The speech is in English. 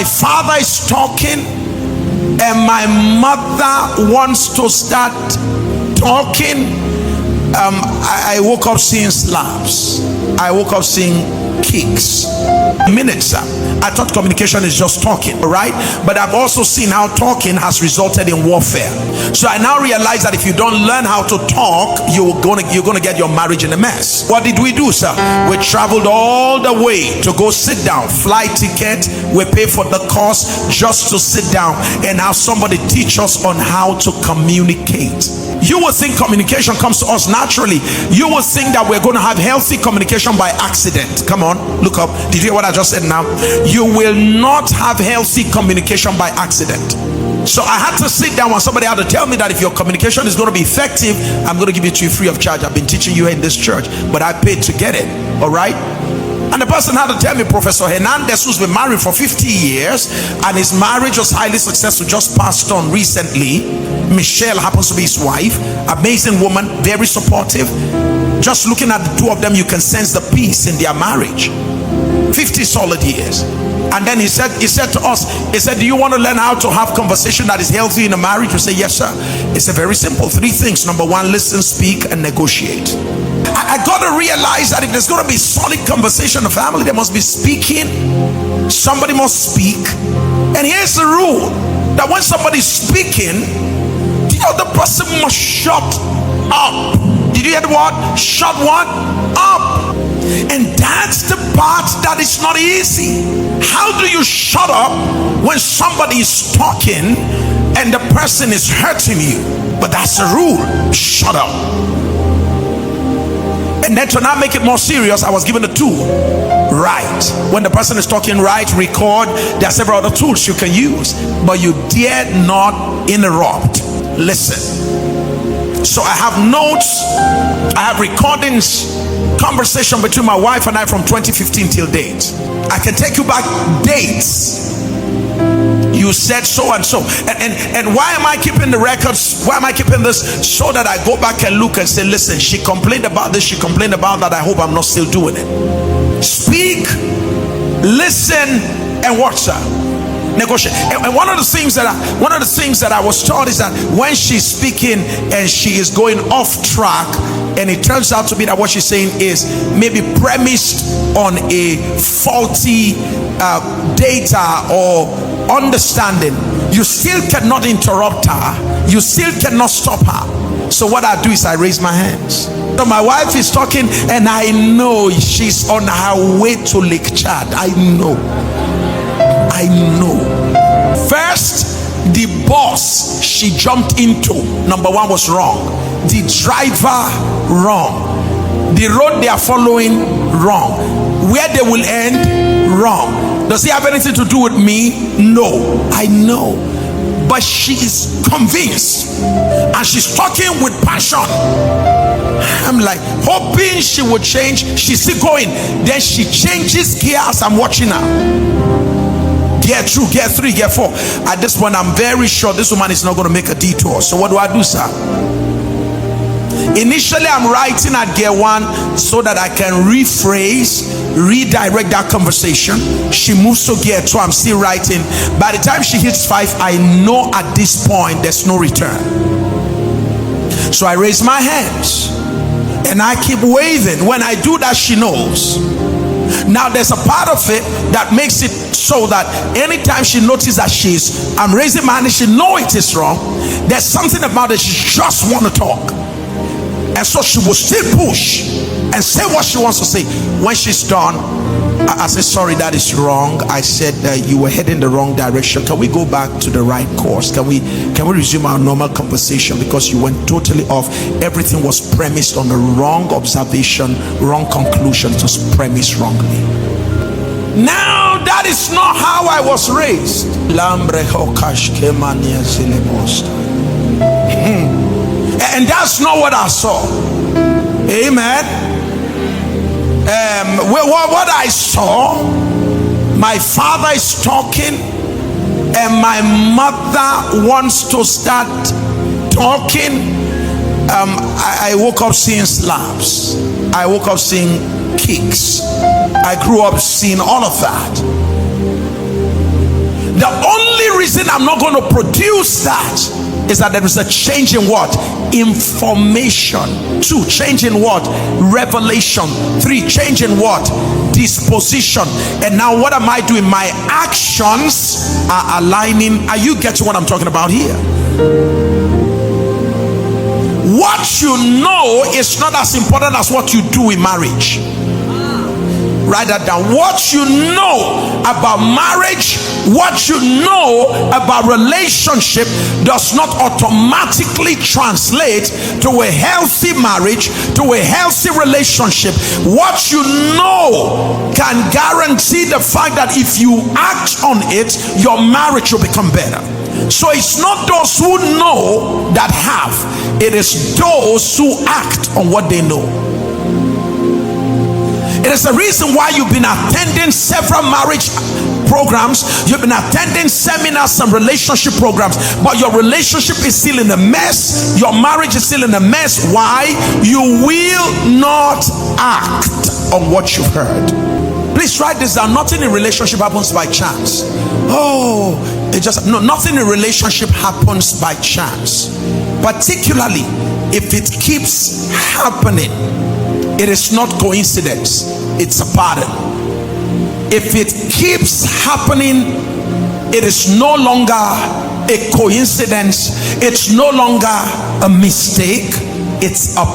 father is talking and my mother wants to start talking. I woke up seeing slaps. I woke up seeing kicks. Minutes. I thought communication is just talking, right? But I've also seen how talking has resulted in warfare. So I now realize that if you don't learn how to talk, you're gonna get your marriage in a mess. What did we do, sir? We traveled all the way to go sit down, flight ticket. We pay for the cost just to sit down and have somebody teach us on how to communicate. You will think communication comes to us naturally. You will think that we're going to have healthy communication by accident. Come on, look up. Did you hear what I just said now? You will not have healthy communication by accident. So I had to sit down when somebody had to tell me that if your communication is going to be effective, I'm going to give it to you free of charge. I've been teaching you in this church, but I paid to get it. All right? And the person had to tell me, Professor Hernandez, who's been married for 50 years and his marriage was highly successful, just passed on recently. Michelle happens to be his wife, amazing woman, very supportive. Just looking at the two of them, you can sense the peace in their marriage. 50 solid years. And then he said to us, he said, do you want to learn how to have conversation that is healthy in a marriage? We say, yes, sir. It's a very simple 3 things. Number 1, listen, speak, and negotiate. I got to realize that if there's going to be solid conversation in the family, there must be speaking. Somebody must speak. And here's the rule, that when somebody's speaking, the other person must shut up. Did you hear the word? Shut what? Up. And that's the part that is not easy. How do you shut up when somebody is talking and the person is hurting you? But that's the rule. Shut up. And then to now make it more serious, I was given a tool. Write. When the person is talking, write, record. There are several other tools you can use, but you dare not interrupt. Listen. So I have notes, I have recordings, conversation between my wife and I from 2015 till date. I can take you back dates. You said so and so, and why am I keeping the records? Why am I keeping this? So that I go back and look and say, listen, she complained about this, she complained about that. I hope I'm not still doing it. Speak, listen, and watch, sir. Negotiate. And one of the things that I was taught is that when she's speaking and she is going off track, and it turns out to be that what she's saying is maybe premised on a faulty data or understanding, you still cannot interrupt her, you still cannot stop her. So what I do is I raise my hands. So my wife is talking and I know she's on her way to Lake Chad. I know. First, the bus she jumped into, number 1, was wrong. The driver, wrong. The road they are following, wrong. Where they will end, wrong. Does it have anything to do with me? No. I know. But she is convinced and she's talking with passion. I'm like hoping she would change. She's still going. Then she changes gear as I'm watching her. Gear 2, gear 3, gear 4. At this point, I'm very sure this woman is not going to make a detour. So what do, sir? Initially, I'm writing at gear 1 so that I can rephrase, redirect that conversation. She moves to gear 2. I'm still writing. By the time she hits 5, I know at this point there's no return. So I raise my hands and I keep waving. When I do that, she knows. Now there's a part of it that makes it so that anytime she notices that I'm raising my hand and she knows it is wrong, there's something about it she just want to talk, and so she will still push and say what she wants to say. When she's done, I said, sorry, that is wrong. I said you were heading the wrong direction. Can we go back to the right course? Can we resume our normal conversation, because you went totally off. Everything was premised on the wrong observation, wrong conclusion. It was premised wrongly. Now that is not how I was raised. And that's not what I saw. Amen. What I saw, my father is talking and my mother wants to start talking. I woke up seeing slaps. I woke up seeing kicks. I grew up seeing all of that. reason I'm not going to produce that is that there is a change in what? Information. 2, change in what? Revelation. 3, change in what? Disposition. And now what am I doing? My actions are aligning. Are you getting what I'm talking about here? What you know is not as important as what you do in marriage. Write that down. What you know about marriage, what you know about relationship does not automatically translate to a healthy marriage, to a healthy relationship. What you know can guarantee the fact that if you act on it, your marriage will become better. So it's not those who know that have, it is those who act on what they know. It is the reason why you've been attending several marriage programs, you've been attending seminars and relationship programs, but your relationship is still in a mess, your marriage is still in a mess. Why? You will not act on what you've heard. Please write this down. Nothing in relationship happens by chance. Nothing in relationship happens by chance. Particularly if it keeps happening, it is not coincidence, it's a pattern. If it keeps happening, it is no longer a coincidence, it's no longer a mistake, it's a